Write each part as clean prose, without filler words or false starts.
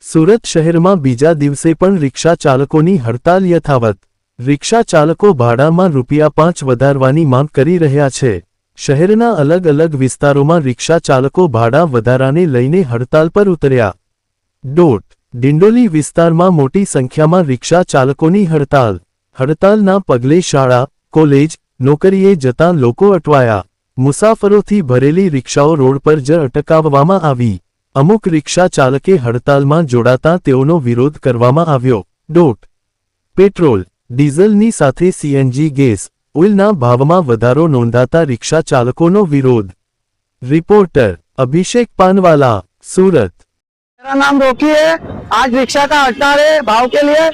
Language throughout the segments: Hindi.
સુરત શહેરમાં બીજા દિવસે પણ રિક્ષા ચાલકોની હડતાલ યથાવત। રિક્ષા ચાલકો ભાડામાં ₹5 વધારવાની માંગ કરી રહ્યા છે। શહેરના અલગ અલગ વિસ્તારોમાં રિક્ષા ચાલકો ભાડા વધારાને લઈને હડતાલ પર ઉતર્યા। ડિંડોલી વિસ્તારમાં મોટી સંખ્યામાં રિક્ષા ચાલકોની હડતાલ। હડતાલના પગલે શાળા, કોલેજ, નોકરીએ જતા લોકો અટવાયા। મુસાફરોથી ભરેલી રિક્ષાઓ રોડ પર જ અટકાવવામાં આવી। અમુક રિક્ષા ચાલકે હડતાલમાં જોડાતા તેઓનો વિરોધ કરવામાં આવ્યો। પેટ્રોલ, ડીઝલની સાથે સીએનજી ગેસ, ઓઇલના ભાવમાં વધારો નોંધાતા રિક્ષા ચાલકોનો વિરોધ। રિપોર્ટર અભિષેક પાનવાલા, सूरत। मेरा नाम रोकी है। आज रिक्शा का हड़ताल है भाव के लिए।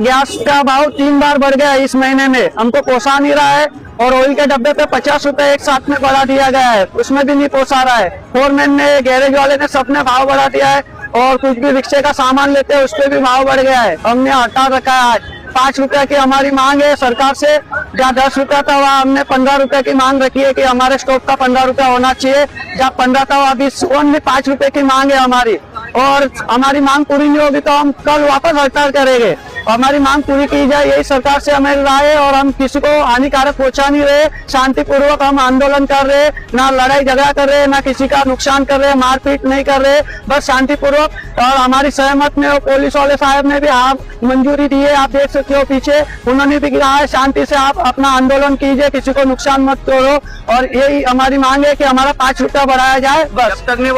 गैस का भाव 3 बार बढ़ गया इस महीने में, हमको पोसा नहीं रहा है। और ऑयल के डब्बे पे 50 रुपए एक साथ में बढ़ा दिया गया है, उसमें भी नहीं पोसा रहा है। फोरमैन ने, गैरेज वाले ने, सबने भाव बढ़ा दिया है। और कुछ भी रिक्शे का सामान लेते हैं उस पर भी भाव बढ़ गया है। हमने हड़ताल रखा है। आज 5 रुपए की हमारी मांग है सरकार से। जहाँ 10 रुपया था वहाँ हमने 15 रुपए की मांग रखी है कि हमारे स्टॉप का 15 रुपया होना चाहिए। जहाँ 15 था वहाँ भी 5 रुपए की मांग है हमारी। और हमारी मांग पूरी नहीं होगी तो हम कल वापस हड़ताल करेंगे। हमारी मांग पूरी की जाए, यही सरकार से हमें राय है। और हम किसी को हानिकारक पहुंचा नहीं रहे, शांतिपूर्वक हम आंदोलन कर रहे, ना लड़ाई झगड़ा कर रहे, ना किसी का नुकसान कर रहे, मारपीट नहीं कर रहे, बस शांतिपूर्वक। और हमारी सहमत में पुलिस वाले साहब ने भी आप मंजूरी दी है, आप देख सकते हो पीछे, उन्होंने भी कहा है शांति से आप अपना आंदोलन कीजिए, किसी को नुकसान मत करो। और यही हमारी मांग है कि हमारा 5 रुपया बढ़ाया जाए, बस। जब तक नहीं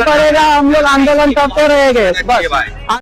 बढ़ेगा हम लोग आंदोलन करते रहेंगे, बस।